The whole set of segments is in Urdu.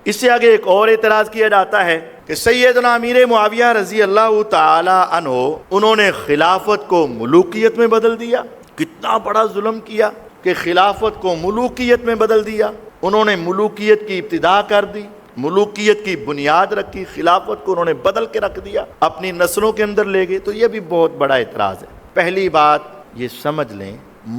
اس سے آگے ایک اور اعتراض کیا جاتا ہے کہ سیدنا امیر معاویہ رضی اللہ تعالی عنہ انہوں نے خلافت کو ملوکیت میں بدل دیا۔ کتنا بڑا ظلم کیا کہ خلافت کو ملوکیت میں بدل دیا۔ انہوں نے ملوکیت کی ابتدا کر دی، ملوکیت کی بنیاد رکھی، خلافت کو انہوں نے بدل کے رکھ دیا، اپنی نسلوں کے اندر لے گئے۔ تو یہ بھی بہت بڑا اعتراض ہے۔ پہلی بات یہ سمجھ لیں،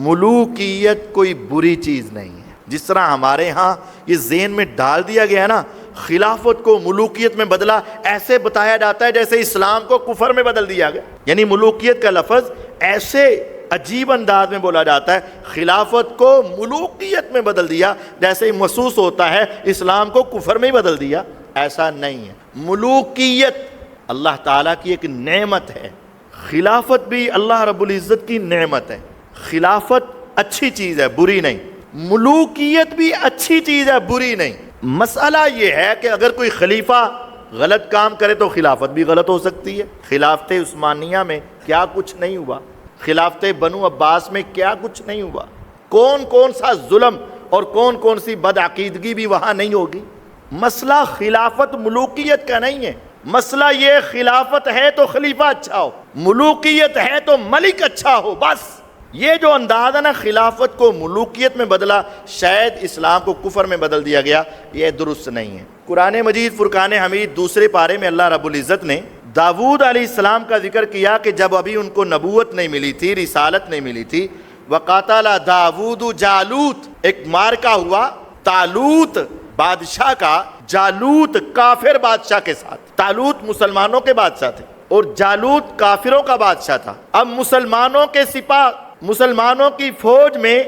ملوکیت کوئی بری چیز نہیں ہے۔ جس طرح ہمارے ہاں یہ ذہن میں ڈال دیا گیا ہے نا، خلافت کو ملوکیت میں بدلا، ایسے بتایا جاتا ہے جیسے اسلام کو کفر میں بدل دیا گیا۔ یعنی ملوکیت کا لفظ ایسے عجیب انداز میں بولا جاتا ہے، خلافت کو ملوکیت میں بدل دیا، جیسے محسوس ہوتا ہے اسلام کو کفر میں ہی بدل دیا۔ ایسا نہیں ہے۔ ملوکیت اللہ تعالیٰ کی ایک نعمت ہے، خلافت بھی اللہ رب العزت کی نعمت ہے۔ خلافت اچھی چیز ہے، بری نہیں۔ ملوکیت بھی اچھی چیز ہے، بری نہیں۔ مسئلہ یہ ہے کہ اگر کوئی خلیفہ غلط کام کرے تو خلافت بھی غلط ہو سکتی ہے۔ خلافت عثمانیہ میں کیا کچھ نہیں ہوا، خلافت بنو عباس میں کیا کچھ نہیں ہوا، کون کون سا ظلم اور کون کون سی بدعقیدگی بھی وہاں نہیں ہوگی۔ مسئلہ خلافت ملوکیت کا نہیں ہے، مسئلہ یہ خلافت ہے تو خلیفہ اچھا ہو، ملوکیت ہے تو ملک اچھا ہو، بس۔ یہ جو انداز ہے نا خلافت کو ملوکیت میں بدلا، شاید اسلام کو کفر میں بدل دیا گیا، یہ درست نہیں ہے۔ قرآن مجید فرقان حمید دوسرے پارے میں اللہ رب العزت نے داؤد علیہ السلام کا ذکر کیا کہ جب ابھی ان کو نبوت نہیں ملی تھی، رسالت نہیں ملی تھی، وقاتل داؤد جالوت، ایک مارکا ہوا طالوت بادشاہ کا جالوت کافر بادشاہ کے ساتھ۔ طالوت مسلمانوں کے بادشاہ تھے اور جالوت کافروں کا بادشاہ تھا۔ اب مسلمانوں کے سپاہ، مسلمانوں کی فوج میں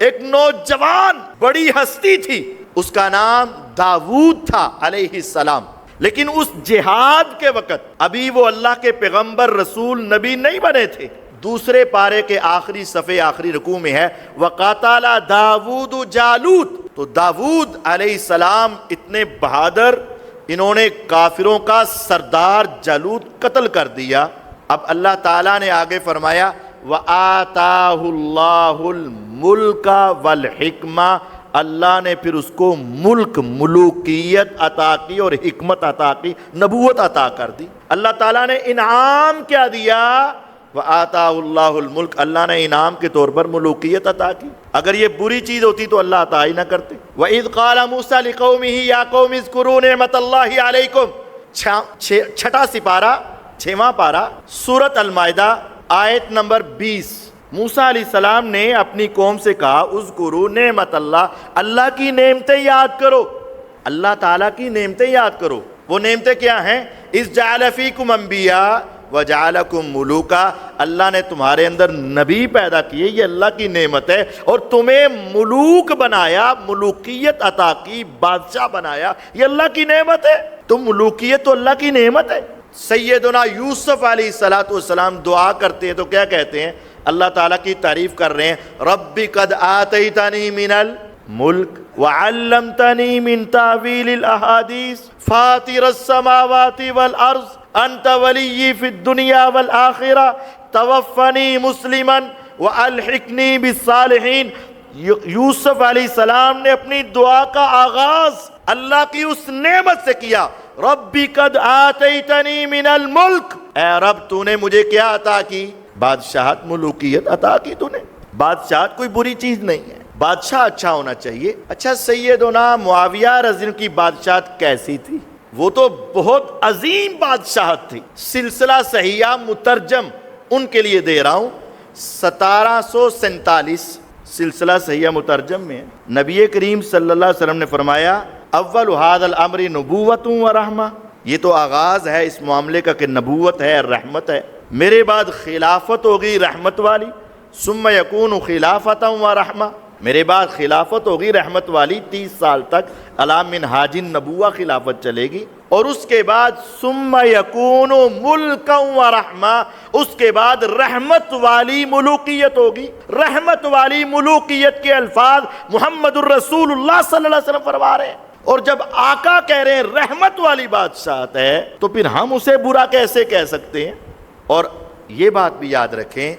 ایک نوجوان بڑی ہستی تھی، اس کا نام داؤد تھا علیہ السلام۔ لیکن اس جہاد کے وقت ابھی وہ اللہ کے پیغمبر رسول نبی نہیں بنے تھے۔ دوسرے پارے کے آخری صفحے آخری رکوع میں ہے وَقَاتَلَ دَاوُودُ جالوت۔ تو داؤد علیہ السلام اتنے بہادر، انہوں نے کافروں کا سردار جالوت قتل کر دیا۔ اب اللہ تعالیٰ نے آگے فرمایا وَآتَاهُ اللَّهُ الْمُلْكَ وَالْحِكْمَةَ، اللہ نے پھر اس کو ملک، ملوکیت عطا کی اور حکمت عطا کی، نبوت عطا کر دی۔ اللہ تعالیٰ نے انعام کیا دیا؟ وَآتَاهُ اللَّهُ الْمُلْكَ، اللہ نے انعام کے طور پر ملوکیت عطا کی۔ اگر یہ بری چیز ہوتی تو اللہ عطا ہی نہ کرتے۔ وَإِذْ قَالَ مُوسَىٰ لِقَوْمِهِ يَا قَوْمِ اذْكُرُوا نِعْمَتَ اللَّهِ عَلَيْكُمْ، چھٹا سپارہ، 6واں پارہ، سورۃ المائدہ، آیت نمبر 20۔ موسیٰ علیہ السلام نے اپنی قوم سے کہا اذکروا نعمت اللہ، اللہ کی نعمتیں یاد کرو، اللہ تعالیٰ کی نعمتیں یاد کرو۔ وہ نعمتیں کیا ہیں؟ اذ جعل فیکم انبیاء وجعلکم ملوکا، اللہ نے تمہارے اندر نبی پیدا کیے، یہ اللہ کی نعمت ہے، اور تمہیں ملوک بنایا، ملوکیت عطا کی، بادشاہ بنایا، یہ اللہ کی نعمت ہے۔ تو ملوکیت تو اللہ کی نعمت ہے۔ سیدنا یوسف علیہ السلام دعا کرتے ہیں تو کیا کہتے ہیں؟ اللہ تعالیٰ کی تعریف کر رہے ہیں رب قد آتیتنی من الملک وعلمتنی من تعویل الاحادیث فاطر السماوات والارض انت ولی فی الدنیا والآخرہ توفنی مسلما والحقنی بالصالحین۔ یوسف علیہ السلام نے اپنی دعا کا آغاز اللہ کی اس نعمت سے کیا، ربی قد آتیتنی من الملک، اے رب تو نے مجھے کیا عطا کی؟ بادشاہت، ملوکیت عطا کی تو نے۔ بادشاہت کوئی بری چیز نہیں ہے، بادشاہ اچھا ہونا چاہیے۔ اچھا سیدنا معاویہ رضی اللہ عنہ کی بادشاہت کیسی تھی؟ وہ تو بہت عظیم بادشاہت تھی۔ سلسلہ صحیحہ مترجم ان کے لیے دے رہا ہوں، 1747 سلسلہ صحیحہ مترجم میں نبی کریم صلی اللہ علیہ وسلم نے فرمایا اول ھذا الامر نبوت و رحمہ، یہ تو آغاز ہے اس معاملے کا کہ نبوت ہے، رحمت ہے۔ میرے بعد خلافت ہوگی رحمت والی، ثم یکون خلافت و رحمہ، میرے بعد خلافت ہوگی رحمت والی، 30 سال تک علی منہاج النبوہ خلافت چلے گی، اور اس کے بعد ثم یکون ملک و رحمہ، اس کے بعد رحمت والی ملوکیت ہوگی۔ رحمت والی ملوکیت کے الفاظ محمد الرسول اللہ صلی اللہ علیہ وسلم فرما رہے ہیں، اور جب آقا کہہ رہے ہیں رحمت والی بادشاہت ہے تو پھر ہم اسے برا کیسے کہہ سکتے ہیں؟ اور یہ بات بھی یاد رکھیں،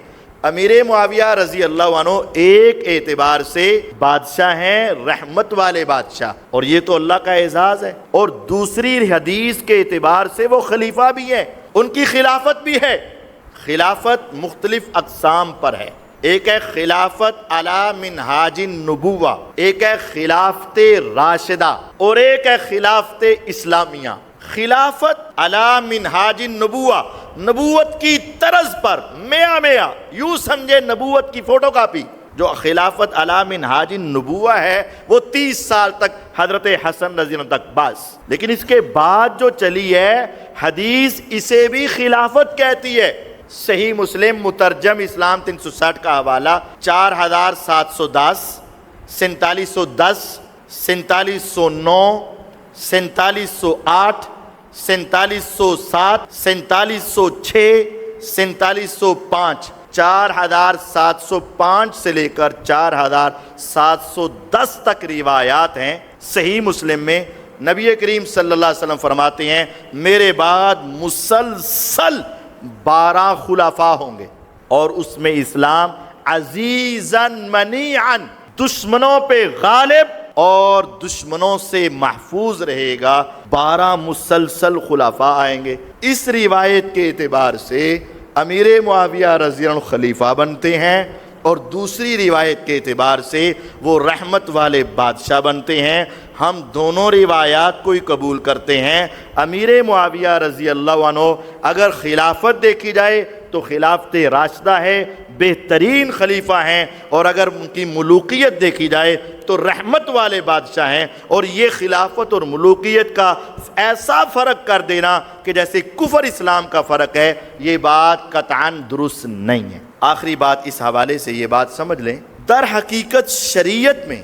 امیر معاویہ رضی اللہ عنہ ایک اعتبار سے بادشاہ ہیں، رحمت والے بادشاہ، اور یہ تو اللہ کا اعزاز ہے، اور دوسری حدیث کے اعتبار سے وہ خلیفہ بھی ہیں، ان کی خلافت بھی ہے۔ خلافت مختلف اقسام پر ہے، ایک ہے خلافت علی منہاج النبوہ، ایک ہے خلافت راشدہ، اور ایک ہے خلافت اسلامیہ۔ خلافت علی منہاج النبوہ، نبوت کی طرز پر، میاں یوں سمجھے نبوت کی فوٹو کاپی۔ جو خلافت علی منہاج النبوہ ہے وہ 30 سال تک حضرت حسن رضی اللہ عنہ تک بس، لیکن اس کے بعد جو چلی ہے حدیث اسے بھی خلافت کہتی ہے۔ صحیح مسلم مترجم اسلام 360 کا حوالہ 4710، 4710، 4709، 4708، 4707، 4706، 4705، 4705 سے لے کر 4710 تک روایات ہیں صحیح مسلم میں۔ نبی کریم صلی اللہ علیہ وسلم فرماتے ہیں میرے بعد مسلسل 12 خلفاء ہوں گے، اور اس میں اسلام عزیزاً منیعاً، دشمنوں پہ غالب اور دشمنوں سے محفوظ رہے گا۔ 12 مسلسل خلفاء آئیں گے۔ اس روایت کے اعتبار سے امیر معاویہ رضی اللہ عنہ خلیفہ بنتے ہیں، اور دوسری روایت کے اعتبار سے وہ رحمت والے بادشاہ بنتے ہیں۔ ہم دونوں روایات کو ہی قبول کرتے ہیں۔ امیر معاویہ رضی اللہ عنہ اگر خلافت دیکھی جائے تو خلافت راشدہ ہے، بہترین خلیفہ ہیں، اور اگر ان کی ملوکیت دیکھی جائے تو رحمت والے بادشاہ ہیں۔ اور یہ خلافت اور ملوکیت کا ایسا فرق کر دینا کہ جیسے کفر اسلام کا فرق ہے، یہ بات قطعاً درست نہیں ہے۔ آخری بات اس حوالے سے یہ بات سمجھ لیں، در حقیقت شریعت میں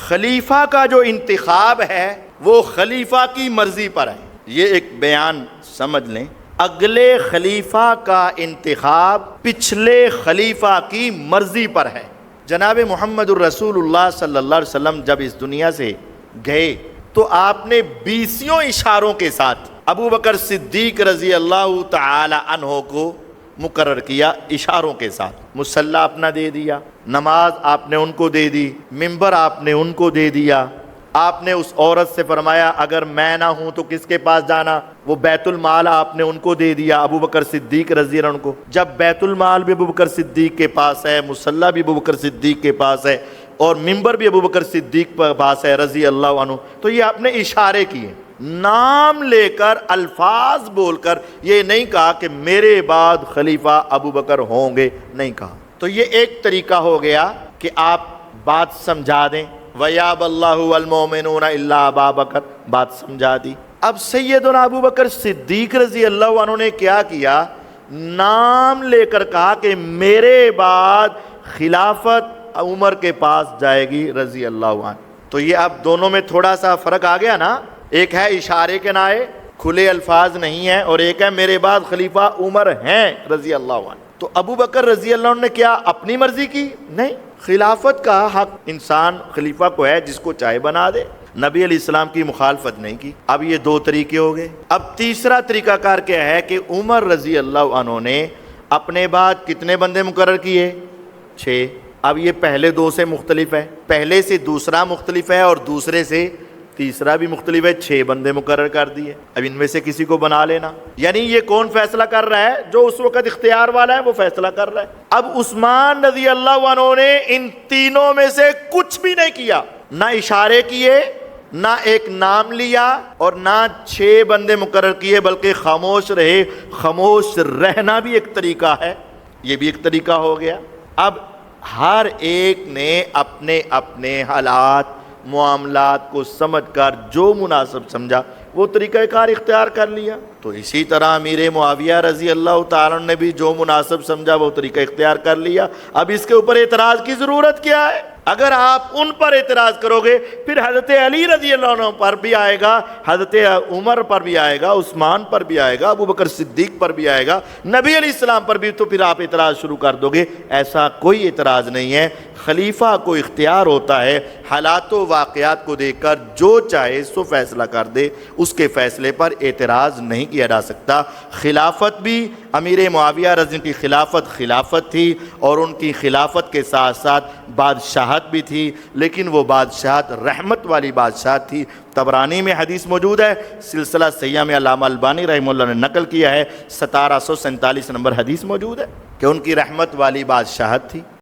خلیفہ کا جو انتخاب ہے وہ خلیفہ کی مرضی پر ہے۔ یہ ایک بیان سمجھ لیں، اگلے خلیفہ کا انتخاب پچھلے خلیفہ کی مرضی پر ہے۔ جناب محمد الرسول اللہ صلی اللہ علیہ وسلم جب اس دنیا سے گئے تو آپ نے 20 اشاروں کے ساتھ ابو بکر صدیق رضی اللہ تعالی عنہ کو مقرر کیا، اشاروں کے ساتھ۔ مصلی اپنا دے دیا، نماز آپ نے ان کو دے دی، منبر آپ نے ان کو دے دیا۔ آپ نے اس عورت سے فرمایا اگر میں نہ ہوں تو کس کے پاس جانا، وہ بیت المال آپ نے ان کو دے دیا، ابو بکر صدیق رضی اللہ عنہ کو۔ جب بیت المال بھی ابو بکر صدیق کے پاس ہے، مصلی بھی ابو بکر صدیق کے پاس ہے، اور منبر بھی ابو بکر صدیق کے پاس ہے رضی اللہ عنہ، تو یہ آپ نے اشارے کیے، نام لے کر، الفاظ بول کر یہ نہیں کہا کہ میرے بعد خلیفہ ابو بکر ہوں گے، نہیں کہا۔ تو یہ ایک طریقہ ہو گیا کہ آپ بات سمجھا دیں، وَيَابَ اللَّهُ وَالْمُؤْمِنُونَ إِلَّا أَبَا بَكْرَ، بات سمجھا دی۔ اب سیدنا ابو بکر صدیق رضی اللہ عنہ نے کیا کیا، نام لے کر کہا کہ میرے بعد خلافت عمر کے پاس جائے گی رضی اللہ عنہ۔ تو یہ اب دونوں میں تھوڑا سا فرق آ گیا نا، ایک ہے اشارے کے نائے، کھلے الفاظ نہیں ہیں، اور ایک ہے میرے بعد خلیفہ عمر ہیں رضی اللہ عنہ۔ تو ابو بکر رضی اللہ عنہ نے کیا اپنی مرضی کی؟ نہیں، خلافت کا حق انسان خلیفہ کو ہے، جس کو چاہے بنا دے، نبی علیہ السلام کی مخالفت نہیں کی۔ اب یہ 2 طریقے ہو گئے۔ اب تیسرا طریقہ کار کیا ہے کہ عمر رضی اللہ عنہ نے اپنے بعد کتنے بندے مقرر کیے؟ 6۔ اب یہ پہلے 2 سے مختلف ہے، پہلے سے دوسرا مختلف ہے، اور دوسرے سے تیسرا بھی مختلف ہے، 6 بندے مقرر کر دیے۔ اب ان میں سے کسی کو بنا لینا، یعنی یہ کون فیصلہ کر رہا ہے؟ جو اس وقت اختیار والا ہے وہ فیصلہ کر رہا ہے۔ اب عثمان رضی اللہ عنہ نے ان تینوں میں سے کچھ بھی نہیں کیا، نہ اشارے کیے، نہ ایک نام لیا، اور نہ 6 بندے مقرر کیے، بلکہ خاموش رہے۔ خاموش رہنا بھی ایک طریقہ ہے، یہ بھی ایک طریقہ ہو گیا۔ اب ہر ایک نے اپنے اپنے حالات معاملات کو سمجھ کر جو مناسب سمجھا وہ طریقہ کار اختیار کر لیا۔ تو اسی طرح امیر معاویہ رضی اللہ تعالیٰ نے بھی جو مناسب سمجھا وہ طریقہ اختیار کر لیا۔ اب اس کے اوپر اعتراض کی ضرورت کیا ہے؟ اگر آپ ان پر اعتراض کرو گے پھر حضرت علی رضی اللہ عنہ پر بھی آئے گا، حضرت عمر پر بھی آئے گا، عثمان پر بھی آئے گا، ابو بکر صدیق پر بھی آئے گا، نبی علیہ السلام پر بھی، تو پھر آپ اعتراض شروع کر دو گے۔ ایسا کوئی اعتراض نہیں ہے۔ خلیفہ کو اختیار ہوتا ہے حالات و واقعات کو دیکھ کر جو چاہے سو فیصلہ کر دے، اس کے فیصلے پر اعتراض نہیں کیا جا سکتا۔ خلافت بھی امیر معاویہ رضی اللہ عنہ کی خلافت تھی، اور ان کی خلافت کے ساتھ ساتھ بادشاہت بھی تھی، لیکن وہ بادشاہت رحمت والی بادشاہت تھی۔ طبرانی میں حدیث موجود ہے، سلسلہ صحیحہ میں علامہ البانی رحمہ اللہ نے نقل کیا ہے، 1747 نمبر حدیث موجود ہے کہ ان کی رحمت والی بادشاہت تھی۔